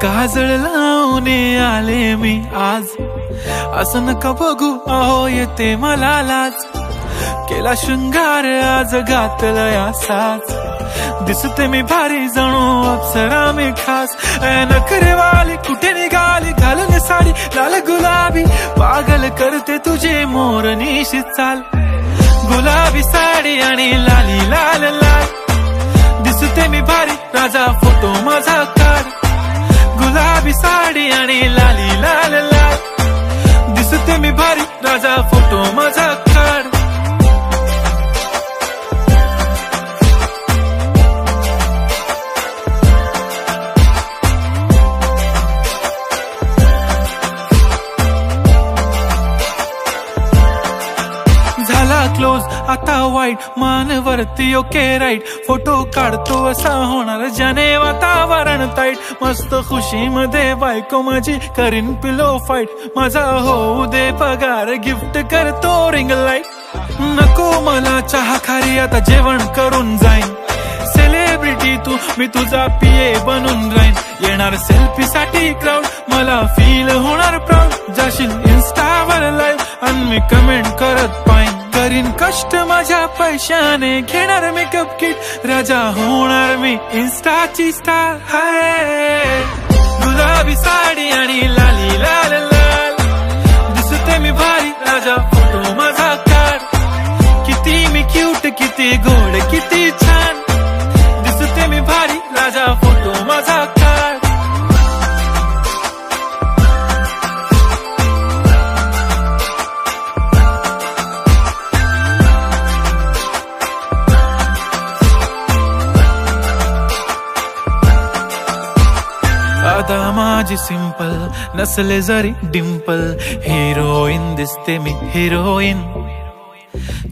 काजळ लावून आले मी आज, असं नका बघू अहो येते मला लाज. केला शृंगार आज घातला साज, दिसते मी भारी जणू अप्सरा मी खास. नखरेवाली कुठे निघाली घालून साडी लाल गुलाबी, पागल करते तुझे मोरनीशी चाल. गुलाबी साडी आणि लाली लाल लाल, दिसते मी भारी राजा फोटो माझा काढ. गुलाबी साडी आणि लाली लाल लाल, दिसते मी भारी राजा फोटो माझा काढ. क्लोज आता वाईट मानवरती ओके राईट, फोटो काढतो असा होणार ज्याने वातावरण ताईट. मस्त खुशी मध्ये बायको माझी करीन पिलो फाईट, माझा होऊ दे पगार गिफ्ट करतो रिंग लाईट. नको मला चहा खारी आता जेवण करून जाईन, सेलिब्रिटी तू मी तुझा पीए बनून राहीन. येणार सेल्फी साठी क्राऊड मला फील होणार प्राऊड, जाशील इन्स्टावर लाईव्ह आणि मी कमेंट करत पाहिन. करीन कष्ट माझ्या पैशाने घेणार मेकअप किट, राजा होणार मी इन्स्टाची स्टार. हाय गुलाबी साडी आणि लाली लाल लाल, दिसते मी भारी राजा फोटो माझा काढ. किती मी क्यूट किती गोड किती छान, दिसते मी भारी राजा फोटो माझा काढ. आता माझी सिंपल नसले जरी डिंपल, हिरोईन दिसते मी हिरोईन.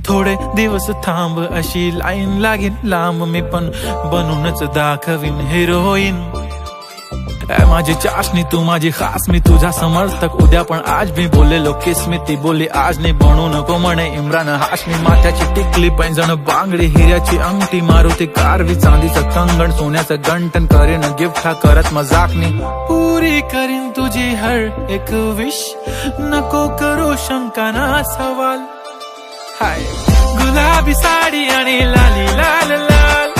थोडे दिवस थांब अशी लाईन लागेल लांब, मी पण बनूनच दाखवीन हिरोईन. माझी चाशनी तू माझी खास, मी तुझा समर्थक उद्या पण आज मी बोललेलो किस मी, ती बोलली आज नाही बनू नको म्हणे इम्रान हाशमी. माथ्याची टिकली पैंजण बांगडी हिऱ्याची अंगठी, मारुती कारवी चांदीचं कंगण सोन्याचं गंटन, करेन गिफ्ट हा करत मजाकनी. पुरी करीन तुझी हर एक विश, नको करू शंका ना सवाल. हाय गुलाबी साडी आणि लाली लाल लाल,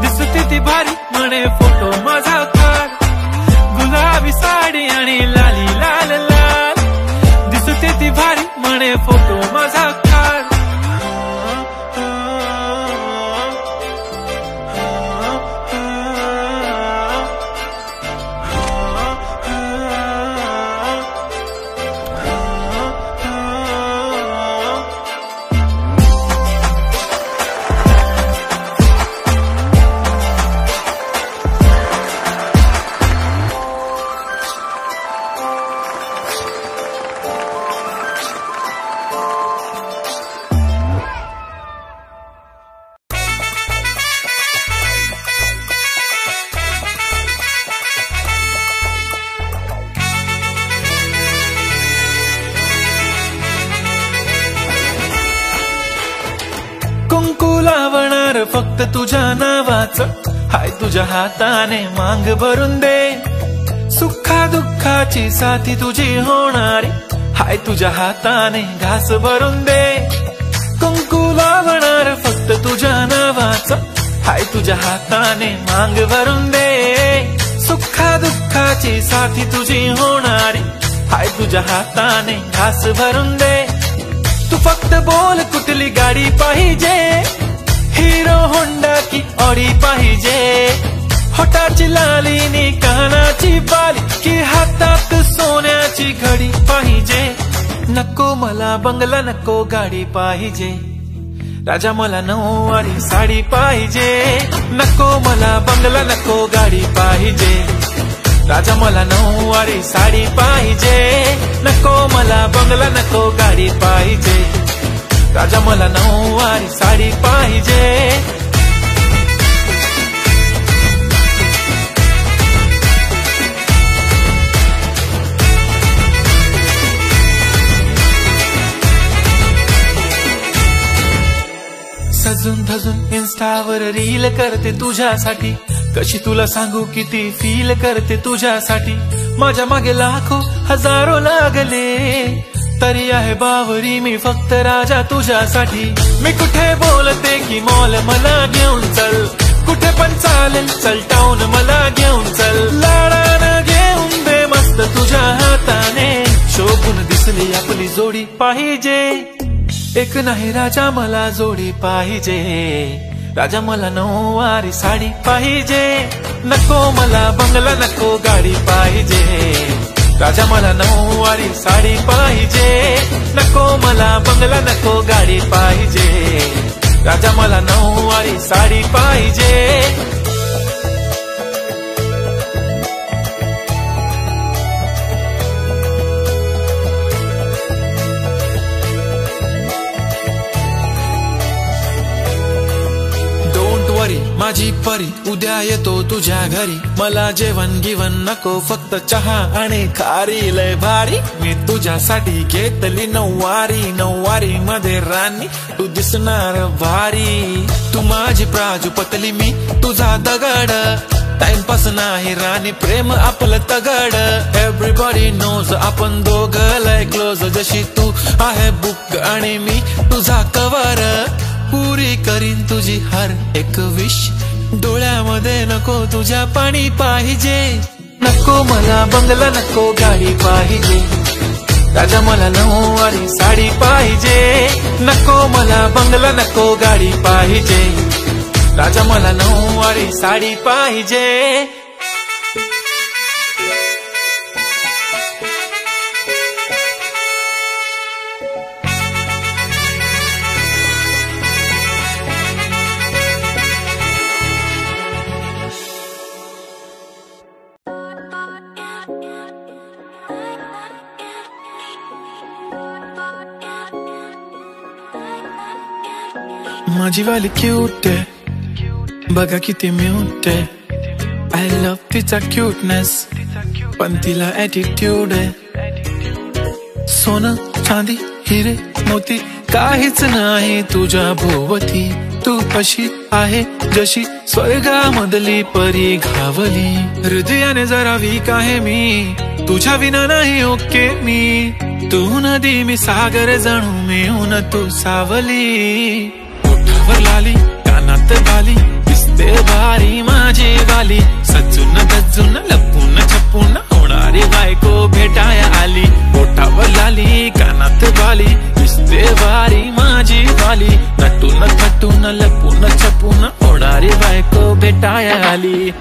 दिसते ती भारी म्हणे फोटो माझा काढ. गुलाबी साडी आणि लाली लाल लाल, दिसते ती भारी म्हणे फोटो माझा काढ. फक्त तुझ्या नावाचं हाय, तुझ्या हाताने मांग भरून दे. सुखा दुःखाची साथी तुझी होणारी हाय, तुझ्या हाताने घास भरून दे. कुंकू लावणार फक्त तुझ्या नावाचं हाय, तुझ्या हाताने मांग भरून दे. सुखा दुःखाची साथी तुझी होणारी हाय, तुझ्या हाताने घास भरून दे. तू फक्त बोल कुठली गाडी पाहिजे, हिरो होंडा की ऑडी पाहिजे. होटाची लाली नी कानाची बाली, की हातात सोन्याची घडी पाहिजे. नको मला बंगला नको गाडी पाहिजे, राजा मला नऊवारी साडी पाहिजे. नको मला बंगला नको गाडी पाहिजे, राजा मला नऊवारी साडी पाहिजे. नको मला बंगला नको गाडी पाहिजे, राजा मला नऊवारी साडी पाहिजे. सजून धजून इन्स्टावर रील करते तुझ्यासाठी, कशी तुला सांगू किती फील करते तुझ्यासाठी, माझ्या मागे लाखो हजारो लागले, तरी आहे बावरी मी फक्त राजा तुझ्यासाठी. मी कुठे बोलते की मॉल मला घेऊन चल, कुठे पण चालेल चल टाऊन मला घेऊन चल, लाडानं घेऊन दे मस्त तुझ्या हाताने, शोभून दिसली आपली जोडी पाहिजे, एक नाही राजा मला जोडी पाहिजे, राजा मला नऊवारी साडी पाहिजे, नको मला बंगला नको गाडी पाहिजे, राजा मला नऊवारी साडी पाहिजे, नको मला बंगला नको गाडी पाहिजे, राजा मला नऊवारी साडी पाहिजे. माझी परी उद्या येतो तुझ्या घरी, मला जेवण गिवण नको फक्त चहा आणि खारी, लय भारी मी तुझ्यासाठी घेतली नऊवारी, नऊवारी मध्ये राणी तू दिसणार भारी, तू माझी प्राजूपतली मी तुझा दगड, टाइमपास नाही राणी प्रेम आपलं तगड, एव्हरीबॉडी नोज आपण दोघं लय क्लोज, जशी तू आहे बुक आणि मी तुझा कवर, पुरी करीन तुझी हर एक विश, डोळ्यामध्ये नको तुझ्या पाणी पाहिजे, नको मला बंगला नको गाडी पाहिजे, राजा मला नऊवारी साडी पाहिजे, नको मला बंगला नको गाडी पाहिजे, राजा मला नऊवारी साडी पाहिजे. माझी वाली क्यूट आहे बघा किती म्यूट आहे, आय लव्ह तिचा क्यूटनेस पण तिला ऍटिट्यूड आहे, सोनं चांदी हिरे मोती काहीच नाही तुझ्या भोवती, तू अशी आहे जशी स्वर्गामधली परी घावली, हृदयाने जरा वीक आहे मी तुझ्या विना नाही ओके मी, तू नदी मी सागर जणू मिळून तू सावली, ओठावर लाली कानात बाली दिसते भारी माझी वाली, सजून गजून लपून छपून होणारी बायको भेटाया आली, ओठावर लाली कानात बाली दिसते भारी माझी वाली, नटून थटून लपून छपून होणारी बायको भेटाया आली.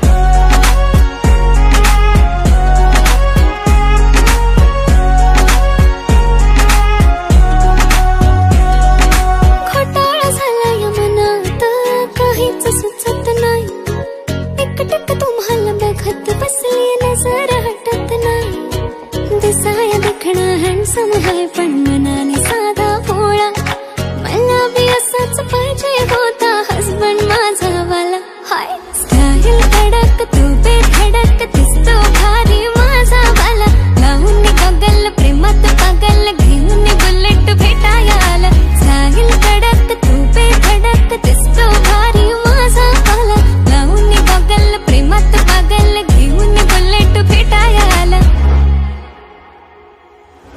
तुम्हाला बघत बसली नजर हटत नाही, दिसाया देखणा हँडसम है पण मनाने साधा भोळा, मला भी असाच पाहिजे होता हसबंड माझा वाला, हाय स्टाईल कडक तू बेधडक दिसतो भारी माझा वाला, लावून गगल प्रेमात पागल घेऊन बुलेट भेटाया आला, स्टाईल कडक तू बेधडक दिसतो भारी माझा वाला, लावून गगल प्रेमात पागल घेऊन बुलेट भेटाया आला.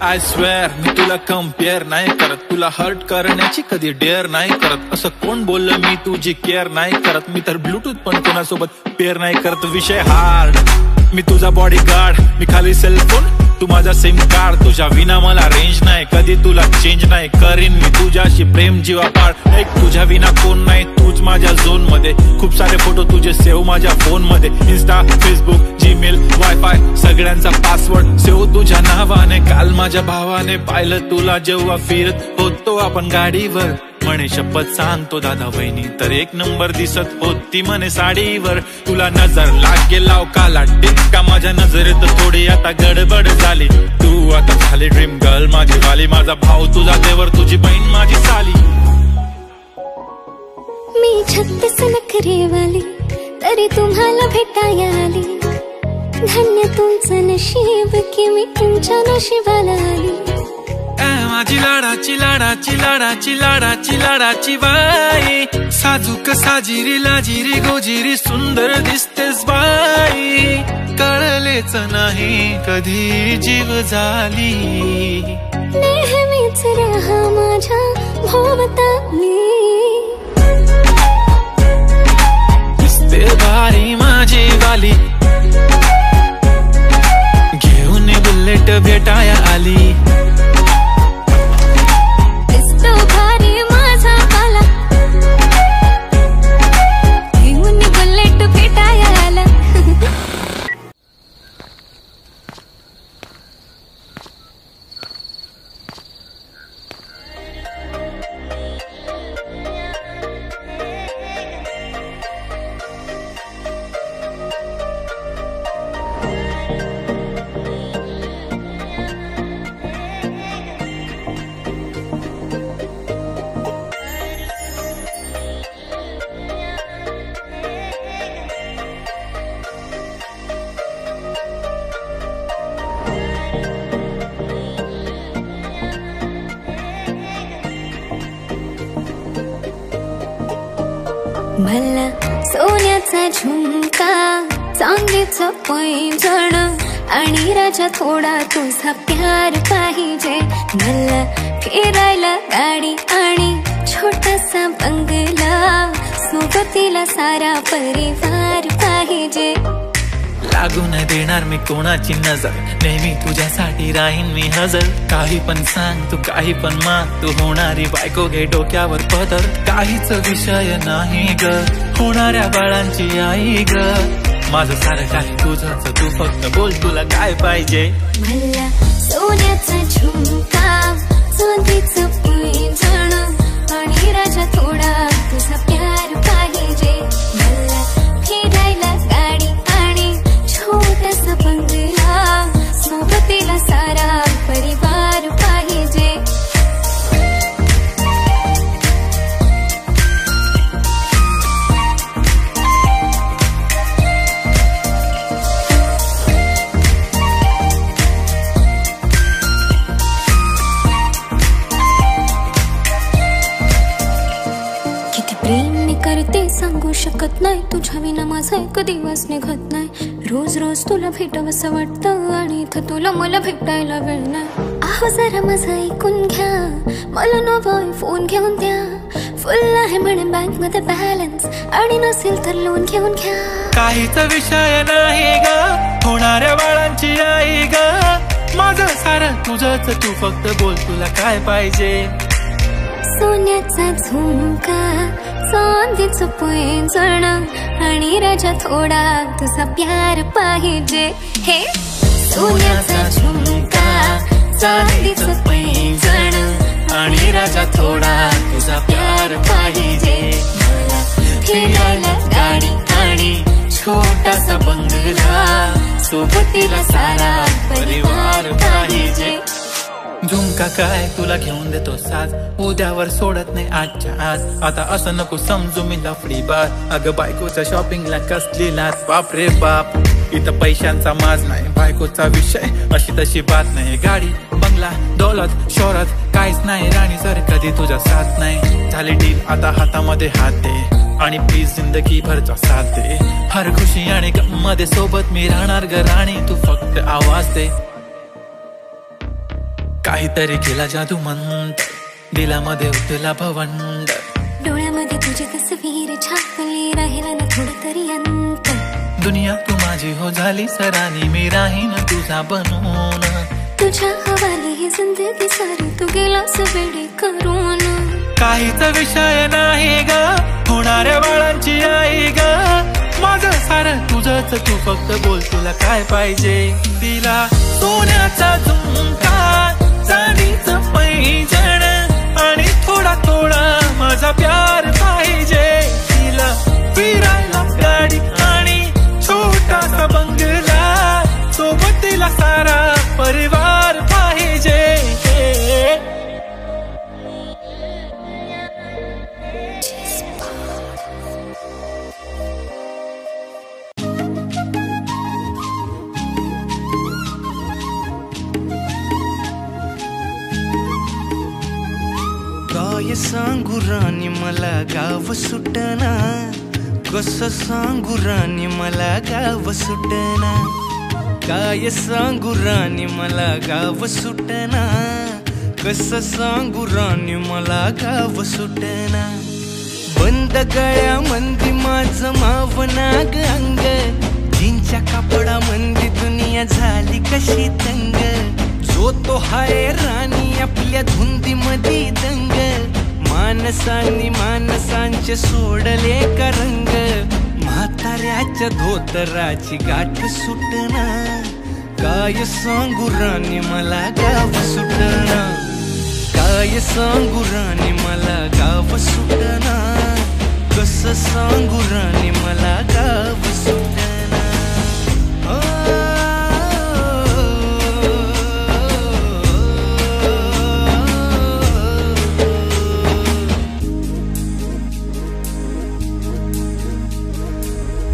आय स्वेअर मी तुला कम्पेअर नाही करत, तुला हर्ट करण्याची कधी डेअर नाही करत, असं कोण बोललं मी तुझी केअर नाही करत, मी तर ब्लूटूथ पण कोणासोबत पेअर नाही करत, विषय हार्ड मी तुझा बॉडी गार्ड, मी खाली सेलफोन तू माझा सिम कार्ड, तुझ्या विना मला रेंज नाही कधी तुला चेंज नाही करीन मी तुझ्याशी प्रेम जीवापाड, एक तुझ्या विना कोण नाही तूच माझ्या झोन मध्ये, खूप सारे फोटो तुझे सेव्ह माझ्या फोन मध्ये, इन्स्टा फेसबुक जीमेल वायफाय सगळ्यांचा पासवर्ड सेव्ह तुझ्या नावाने, काल माझ्या भावाने पाहिलं तुला जेव्हा फिरत होतो आपण गाडीवर, म्हणे शपथ सांगतो दादा वहिनी तर एक नंबर दिसत होती म्हणे साडीवर, तुला नजर लागे लाव काला टिक्का माझ्या नजरेत थोडी आता गडबड झाली, तू आता झाली ड्रीम गर्ल माझी वाली, माझा भाऊ तुझा देवर तुझी बहीण माझी साली. मी 36 नखरे वाली तरी तुम्हाला भेटाया आली, धन्य तुमचं नशीब की मी तुमच्या नशिबाला आली, माझी लाडाची लाडाची लाडाची लाडाची लाडाची बाई, साजूक साजिरी लाजिरी गोजिरी सुंदर दिसते लागेच नाही कधी जीव झाली. नेहमीच रहा माझ्या भोवताली. दिसते भारी माझी वाली, घेऊन बुलेट भेटाया आली. दिसतो भारी माझा आला, घेऊन बुलेट भेटाया आला. मला सोन्याचा झुमका, चांदीचं पैंजण आणि राजा थोडा तुझा प्यार पाहिजे. मला फिरायला गाडी आणि छोटासा बंगला, सोबतीला सारा परिवार पाहिजे. लागू नाही देणार मी कोणाची नजर, नेहमी तुझ्यासाठी राहीन मी हजर. काही पण सांग तू, काही पण माग, तू होणारी बायको घे डोक्यावर पदर. काहीच विषय नाही ग, होणाऱ्या बाळांची आई ग. माझं सारं काही तुझंच, तू फक्त बोल तुला काय पाहिजे. मला सोन्याचा झुमका, चांदीचं पैंजण आणि राजा थोडा तुझा प्यार पाहिजे. मला फिरायला गाडी आणि छोटासा बंगला, सोबतीला सारा परिवार पाहिजे. किती प्रेम मी करते सांगू शकत नाही, तुझ्या विना माझा एक दिवस निघत नाही. रोज रोज तुला भेटावंसं वाटतं आणि इथं तुला मला भेटायला वेळ नाही. आहो जरा माझं ऐकून घ्या, मला नवा फोन घेऊन द्या. फुल आहे म्हणे बँक मध्ये बॅलन्स, आणि नसेल तर लोन घेऊन घ्या. काहीच विषय नाही ग, होणाऱ्या बाळांची आई ग. माझं सारं तुझंच, तू फक्त बोल तुला काय पाहिजे. सोन्याचा झुमका, चांदीचं पैंजण आणि राजा थोडा तुझा प्यार पाहिजे. हे सोन्याचा झुमका, चांदीचं पैंजण आणि राजा थोडा तुझा प्यार पाहिजे. मला फिरायला गाडी आणि छोटासा बंगला, सोबतीला सारा परिवार पाहिजे. झुमका काय तुला घेऊन देतो साज, उद्यावर सोडत नाही आजच्या आज. आता असं नको समजू मी लफडी बात, अगं बायकोच्या शॉपिंगला कसली लाच. बाप रे बाप, इथं पैशांचा माज नाही, बायकोचा विषय अशी तशी बात नाही. गाडी बंगला दौलत शोहरत काहीच नाही राणी, जर कधी तुझा साथ नाही. झाली डील आता हातामध्ये हात दे, आणि प्लीज जिंदगी भरचा साथ दे. हर खुशी आणि गम मध्ये सोबत मी राहणार ग राणी, तू फक्त आवाज दे. काहीतरी केला जादू मंत, दिलामध्ये उतला भवंड. डोळ्यामध्ये तुझी तस्वीर छापली, राहिला ना थोडं तरी अंत. दुनिया तू माझी हो झाली सरानी, मी राहीन तुझा बनून. तुझ्या हवाली ही जिंदगी सारी, तू गेलास वेडे करून. काहीच विषय नाही ग, होणाऱ्या बाळांची आई ग. माझं सारं तुझंच, तू फक्त बोल तुला काय पाहिजे. तिला सोन्याचा झुमका, चांदीचं पैंजण आणि थोडा थोडा माझा प्यार पाहिजे. तिला फिरायला गाडी आणि छोटासा बंगला, सोबतीला सारा परिवार पाहिजे. काय सांगू राणी मला गाव सुटना, कसं सांगू राणी मला गाव सुटना. काय सांगू राणी मला गाव सुटना, कसं सांगू राणी मला गाव सुटना. बंद गळ्या मंदी माझं मावनाग अंग, जींच्या कापडा मंदी दुनिया झाली कशी तंग. जो तो हाय राणी आपल्या धुंदी मधी दंग, माणसांनी माणसांचे सोडले का रंग. म्हाताऱ्याच्या धोतराची गाठ सुटना, काय सांगू राणी मला गाव सुटना. काय सांगू राणी मला गाव सुटना, कसं सांगू राणी मला गाव सुटना.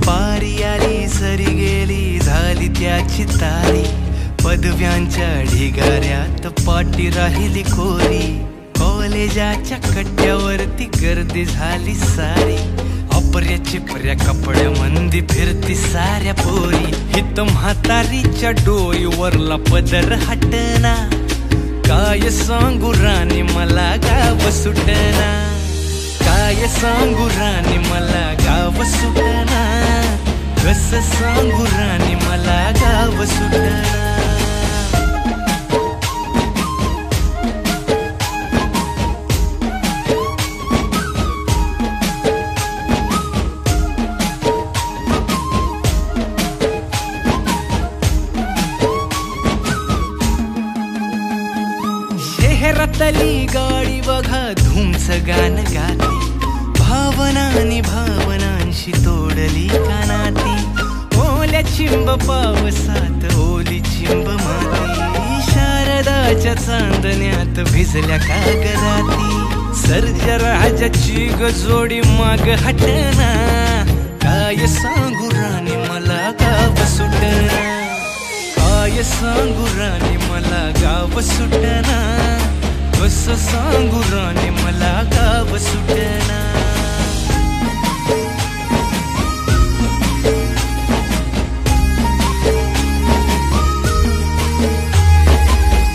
पारी आली सरी गेली झाली त्याची तारी, पदव्यांच्या ढिगाऱ्यात पाटी राहिली कोरी. कॉलेजाच्या कट्ट्यावरती गर्दी झाली सारी, अपर्या चिपऱ्या कपड्या मंदी फिरती साऱ्या पोरी. हित म्हातारीच्या डोईवरला पदर हटना, काय सांगू राणी मला गाव सुटना. काय सांगू राणी मला गाव सुटना, कसं सांगू राणी मला गाव सुटना. शहरातली गाडी बघा धूमचं गाणं गाती, भावनानी भावनांशी तोडली कानाती. ओल्या चिंब पावसात ओली चिंब माती, शारदाच्या चांदण्यात भिजल्या कागदाती. सर्जराजाची गजोडी माग हटना, काय सांगू राणी मला गाव सुटना. काय सांगू राणी मला गाव सुटना, कसं सांगू राणी मला गाव सुटना.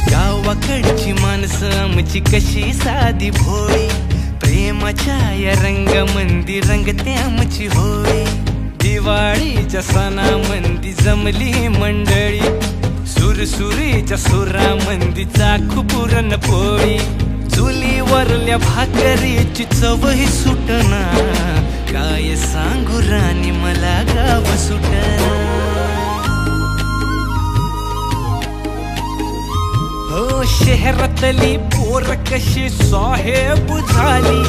गावाकडची माणसं आमची कशी साधी भोळी, प्रेमाच्या या रंगामंदी रंगते आमची होळी. दिवाळीच्या सणामंदी जमली मंडळी, सुरसुरीच्या सुरामंदी चाखू पुरणपोळी. चुलीवरल्या भाकरीची चवही सुटना, काय सांगू राणी मला गाव सुटना. हो शहरातली पोर कशी साहेब झाली,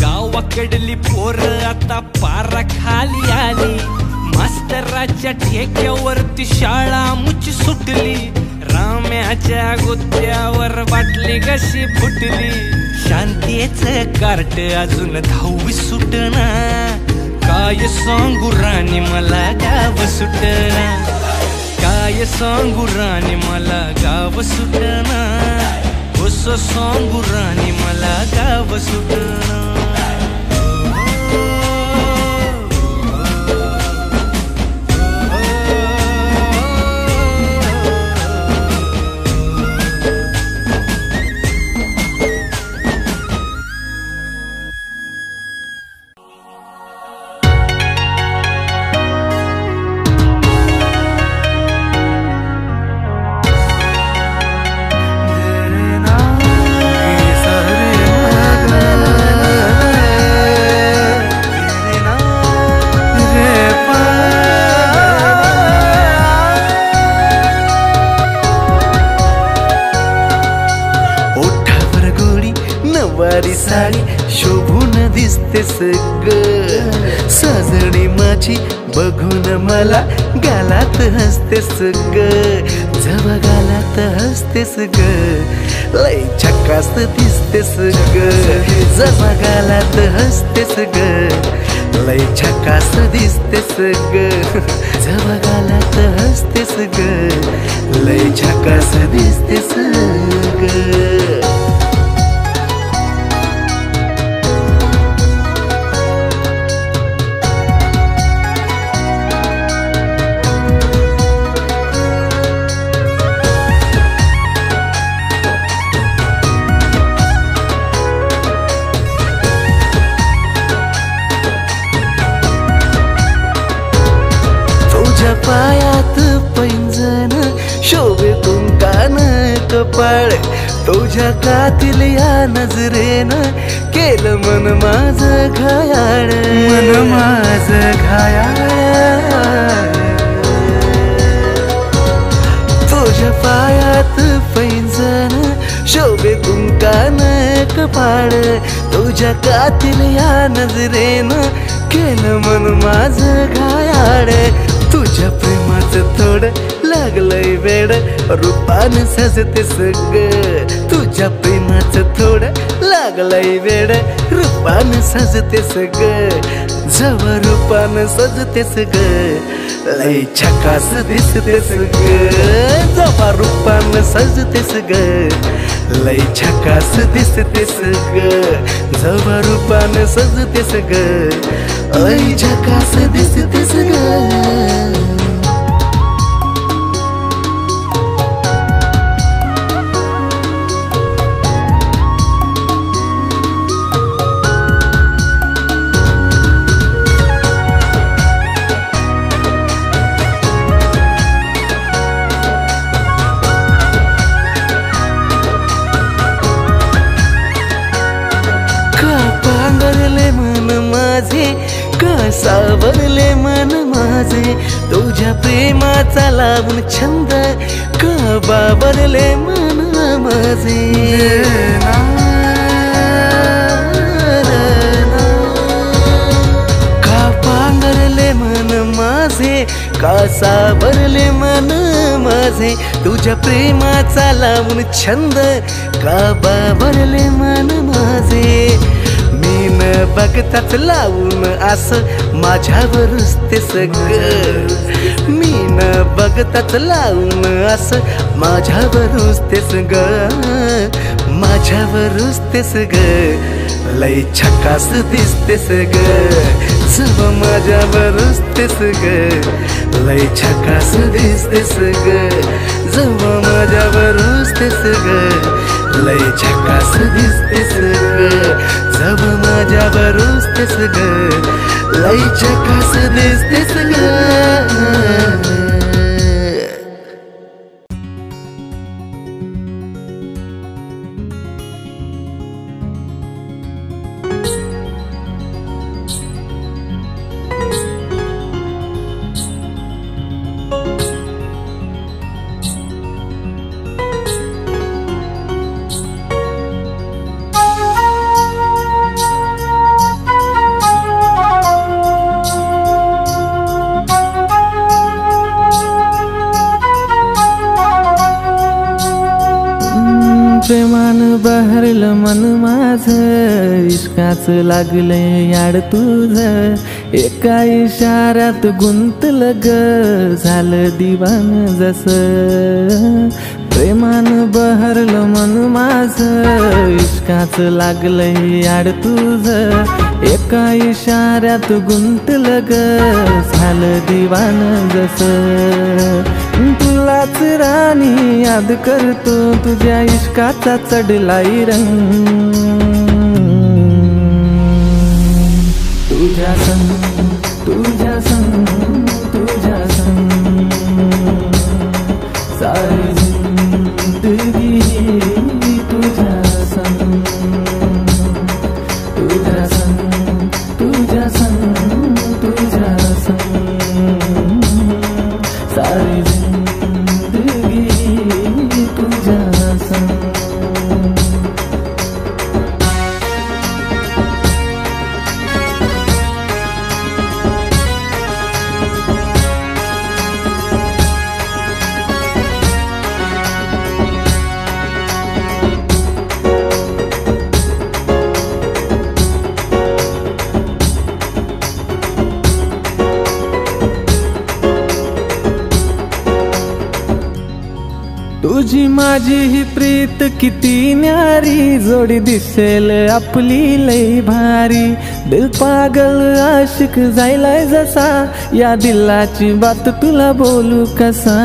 गावाकडली पोर आता पारा खाली आली. मास्तराच्या ठेक्यावरती शाळा मुची सुटली, राम्याच्या गुत्त्यावर बाटली कशी फुटली. शांतीचं कार्ट अजून 10वी सुटना, काय सांगू राणी मला गाव सुटना. काय सांगू राणी मला गाव सुटना, कसं सांगू राणी मला गाव सुटना. साडी शोभून दिसतेस ग, सजणी माझी बघून मला गालात हसतेस ग. जवा गालात हसतेस ग, लय झकास दिसतेस ग. जवा गालात हसतेस ग, लय झकास दिसतेस ग. जवा गालात हसतेस ग, लय झकास दिसतेस ग. कुंकान कपाळ तुझ्या कातील या नजरेनं केलं मन माझं घायाळ मन माझं घायाळ तुझ्या पायात पैंजण शोभे कुंकान कपाळ तुझ्या कातील या नजरेनं केलं मन माझं घायाळ तुझ्या प्रेमाचं थोडं लागलंय वेड रूपानं सजतेस ग तुझ्या प्रेमाचं थोडं लागलंय वेड रूपानं सजतेस ग जवळ रूपानं सजतेस ग लय झकास दिसतेस ग जवळ रूपानं सजतेस ग लय झकास दिसतेस ग जवळ रूपानं सजतेस ग लय झकास दिसतेस ग सावरले मन माझे तुझ्या प्रेमाचा लावून छंद का बाबरले मन माझे का पांघरले मन माझे का सावरले मन माझे तुझ्या प्रेमाचा लावून छंद का बाबरले मन माझे बघताच लावून असं माझ्यावरच ते सग मी न बघताच लावून असं माझ्यावरच ते सग माझ्यावरच ते सग लय झकास दिसतेस ग जव माझ्यावरच ते सग लय झकास दिसतेस ग जव माझ्यावरच ते सग लय झकास दिसतेस ग जव माझ्यावरच तेस ग लय झकास दिसतेस ग प्रेमानं बहरलं मन माझं इश्काचं लागलंय याड तुझं एका इशाऱ्यात गुंतलं ग झालं दिवान जसं प्रेमानं बहरलं मन माझं इश्काचं लागलंय याड तुझं एका इशाऱ्यात गुंतलं ग झालं दिवान जसं तुलाच राणी याद करतो तुझ्या इश्काचा चढलाय रंग तुझ्या संग तुझ्या संग तुझ्या संग सारी जिंदगी तुझ्या संग तुझ्या संग तुझ्या संग तुझ्या संग सारी जिंदगी तुझ्या संग तुझी माझी ही प्रीत किती न्यारी जोडी दिसेल आपली लई भारी दिल पागल आशिक जायलाय जसा या दिलाची बात तुला बोलू कसा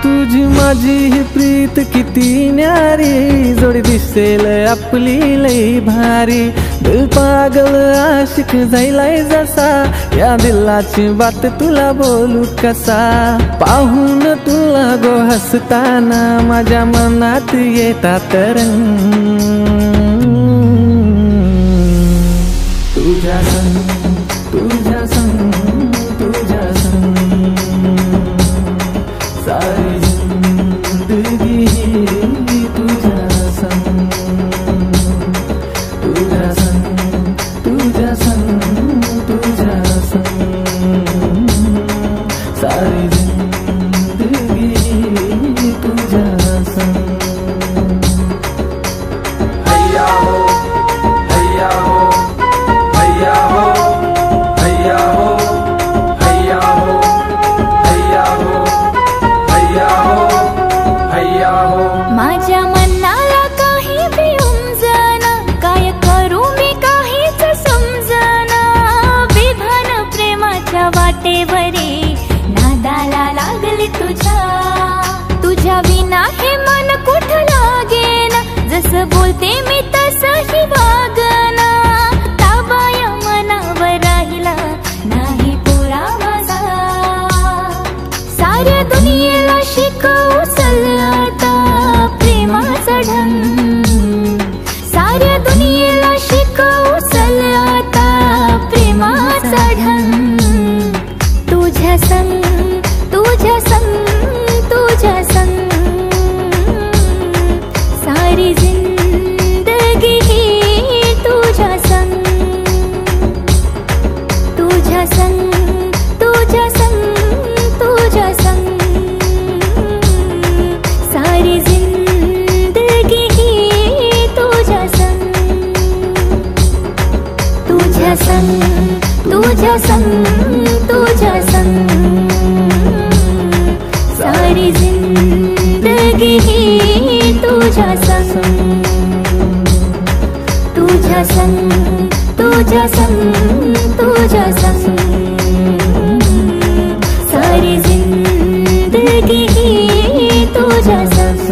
तुझी माझी ही प्रीत किती न्यारी जोडी दिसेल आपली लई भारी दिल पागल आशिक झालाय जसा, या दिलाची बात तुला बोलू कसा. पाहून तुला गो हसताना माझ्या मनात येतात रंग. तुझ्या संग, तुझ्या संग, तुझ्या संग सारी जिंदगी तुझ्या संग. तुझ्या संग, तुझ्या संग, तुझ्या संग सारी जिंदगी तुझ्या संग. हैया हो, हैया हो, हैया हो, हैया हो, हैया हो, हैया हो, हैया हो, हैया हो. माझ्या मनाला काही बी उमजना, काय करू मी काहीच समजना. विधान प्रेमाच्या वाटेवरी नादाला लागली तुझ्या. तुझ्या विना हे मन कुठं लागेना, जसं बोलते मी तसंही वागना. ताबाया मनावर राहिला नाही पुरा माझा. साऱ्या दुनियेला शिकवू चल आता प्रेमाचा ढंग. साऱ्या दुनियेला शिकवू चल आता प्रेमाचा ढंग. तुझ्या संग, तुझ्या संग, तुझ्या संग सारी जिंदगी तुझ्या संग. तुझ्या संग, तुझ्या संग, तुझ्या संग सारी जिंदगी तुझ्या संग. तुझ्या संग, तुझ्या संग, तुझ्या संग सारी जिंदगी तुझ्या संग. तुझ्या संग, तुझ्या संग, तुझ्या संग सारी जिंदगी तुझ्या संग.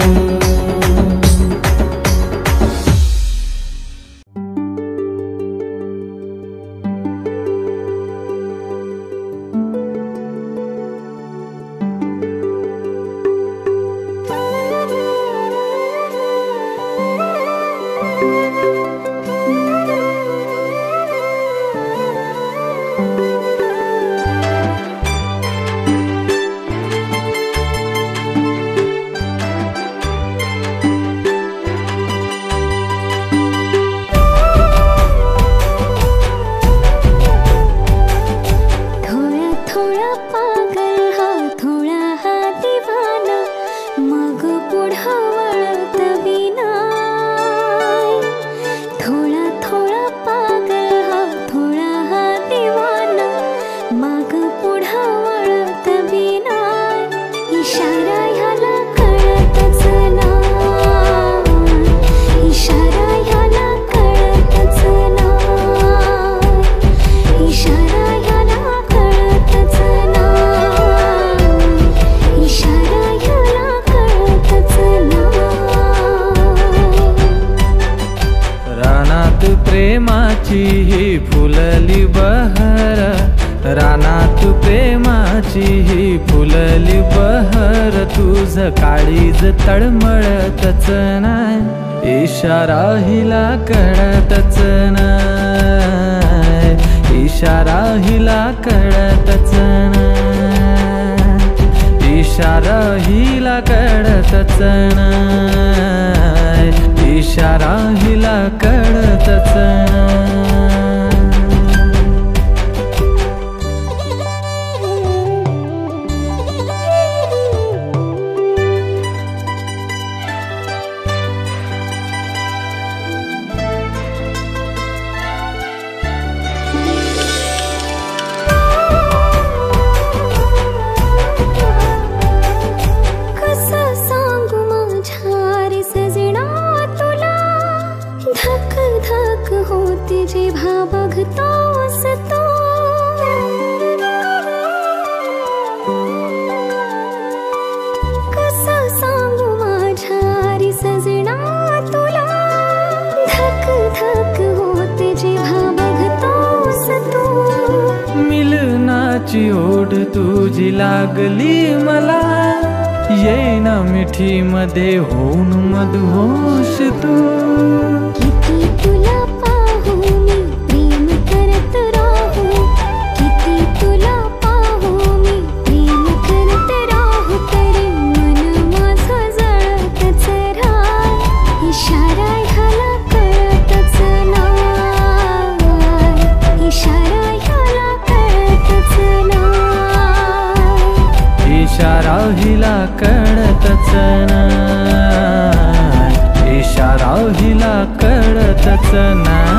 प्रेमाची ही फुलली बहर, रानात प्रेमाची ही फुलली बहर. तुझ काळीज तळमळतच नाय, इशारा हिला कळतच नाय, इशारा हिला कळतच नाय, इशारा हिला कळतच नाय, इशारा हिला कळतच नाय. तुझी गालाची ओढ तुझी लागली मला, येईना मिठी मध्ये होऊन मधुहोश तू. किती तुला पाहू मी प्रेम करत राहू, किती तुला पाहू मी प्रेम करत राहू, तरी मन माझं जळतच राह. इशारा ह्याला कळतच नाही, इशारा ह्याला कळतच नाही, इशारा हिला कळतच नाही, इशारा हिला कळतच नाही.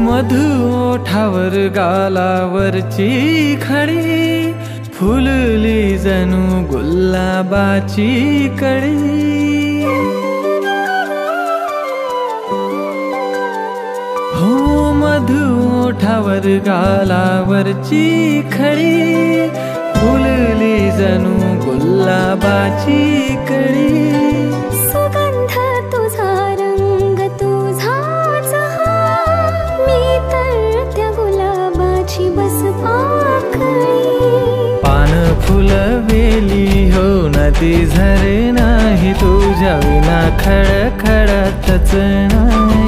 मधु ओठावर गालावरची खडी, फुलली जणू गुलाबाची कळी. हो मधु ओठावर गालावरची खडी, फुलली जणू गुलाबाची कळी. सुगंध तुझा रंग तुझाच हा, मी तर त्या गुलाबाची बस पाकळी. पान फुलवेली हो नदी झरे नाही, तुझ्या विना खडखडतच नाही,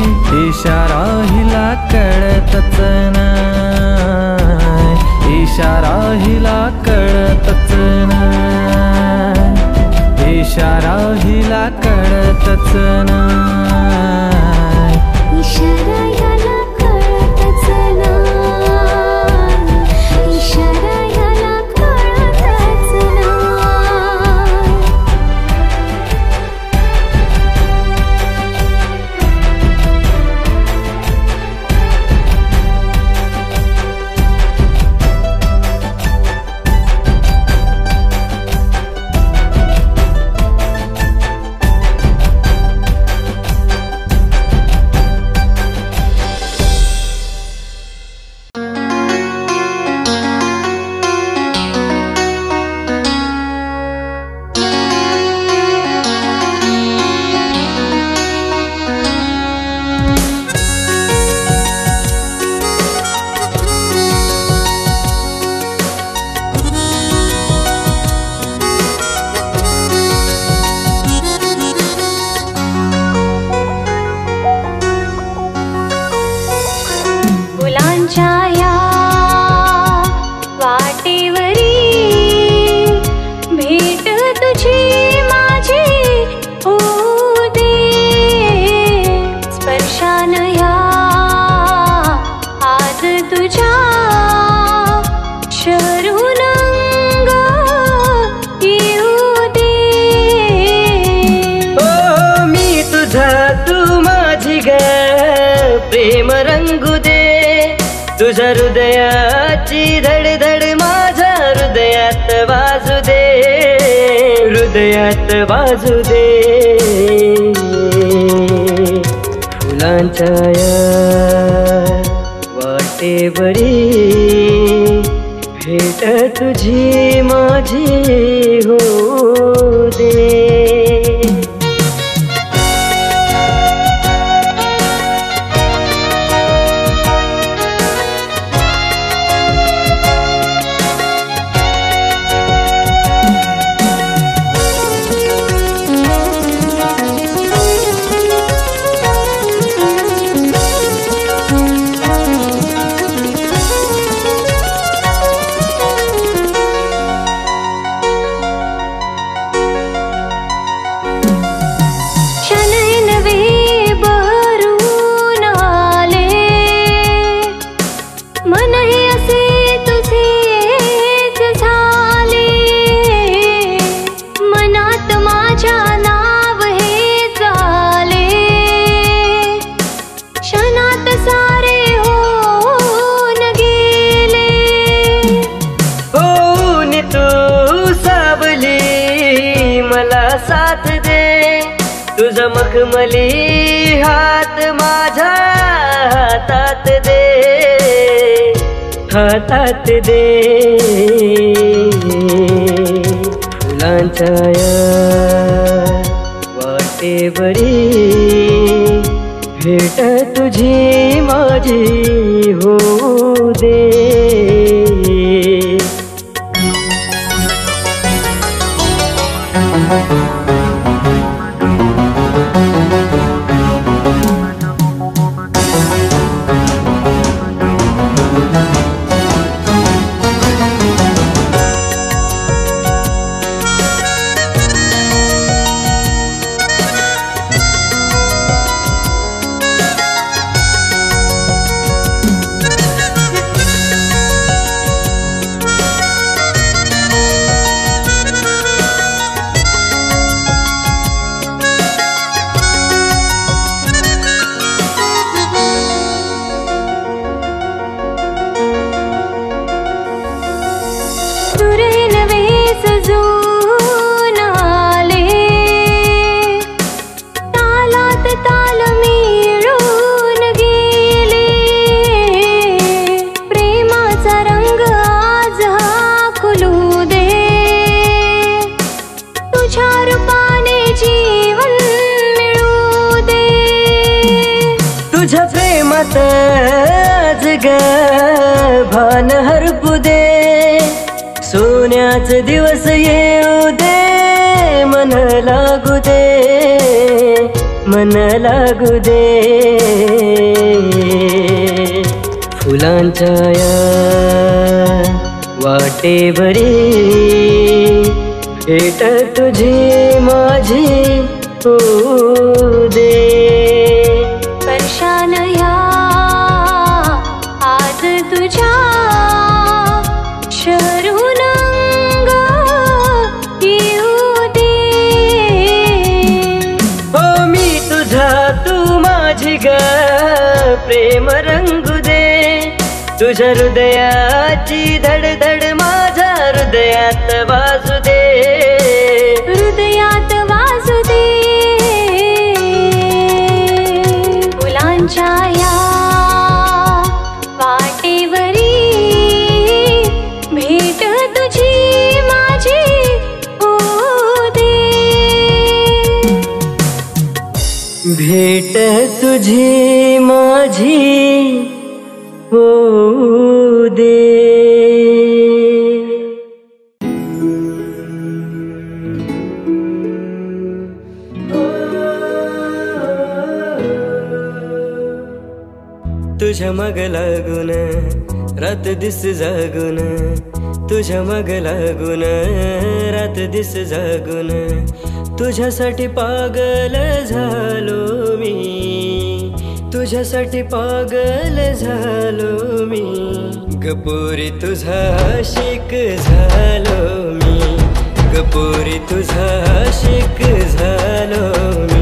इशारा हिला कळतच नाही, इशारा हिला कळतच नाही, इशारा हिला कळतच नाही, इशारा ह्याला कळतच नाही, इशारा ह्याला कळतच नाही. फुलांच्या या वाटेवरी भेट तुझी माझी होऊ दे, स्पर्शान या आज तुझ्या शरून अंग येऊ दे. ओ मी तुझा तू माझी ग, प्रेम रंगू दे, तुझ्या हृदयाची धडधड माझ्या हृदयात वाजू दे, हृदयात वाजू दे. फुलांच्या या वाटेवरी भेट तुझी माझी होऊ दे. साथ दे, तुझा मखमली हात माझ्या हातात दे, हातात दे. फुलांच्या वाटेवरी भेट तुझी माझी होऊ दे. आज ग भान हरपू दे, सोन्याच दिवस येऊ दे, मन लागू दे, मन लागू दे. फुलांच्या वाटेवरी भेट तुझी माझी होऊ दे. स्पर्शान ह्या आज तुझ्या शरून अंग येऊ दे. हो मी तुझा तू माझी ग, प्रेम रंगू दे, तुझ्या हृदयाची धडधड माझ्या हृदयात वाजू दे, हृदयात वाजू दे. फुलांच्या या वाटेवरी भेट तुझी माझी होऊ दे. भेट तुझी माझी होऊ दे. तुझ्या मग लागून रात दिस जागून, तुझ्या मग लागून रात दिस जागून, तुझ्यासाठी पागल झालो मी, तुझ्यासाठी पागल झालो मी. गपोरी तुझा आशिक झालो मी, गपोरी तुझा आशिक झालो मी.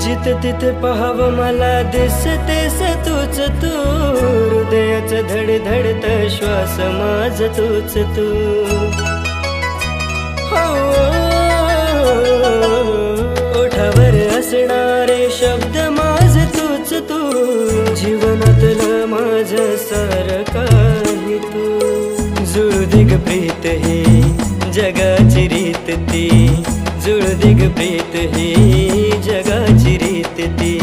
जिथे तिथे पाहावं मला दिसतेस तूच तू, हृदयाचं धडधडत श्वास माझ तूच तू. हो ओठावर असणारे शब्द माझ तूच तू, जीवनातलं माझ सारं काही तू. जुळदिग प्रीत ही जगाची रीत ती, जुळदिग प्रीत ही जगाची रीत ती.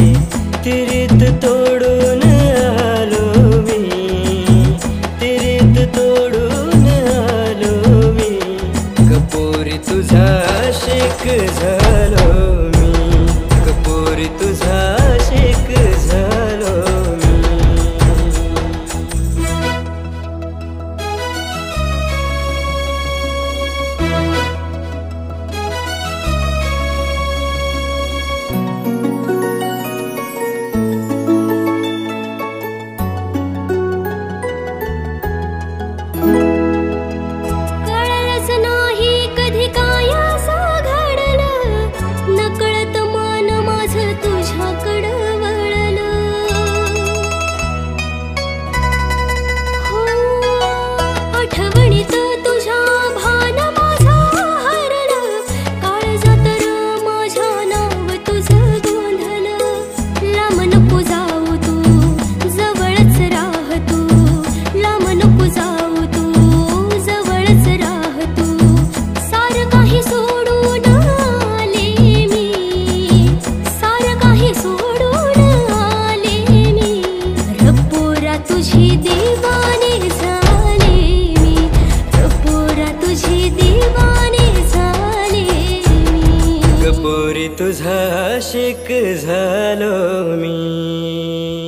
ती रीत तोडून आलो मी, ती रीत तोडून आलो मी. गपोरी तुझा आशिक झालो मी, गपोरी तुझा आशिक झालो मी. तुझा आशिक झालो मी.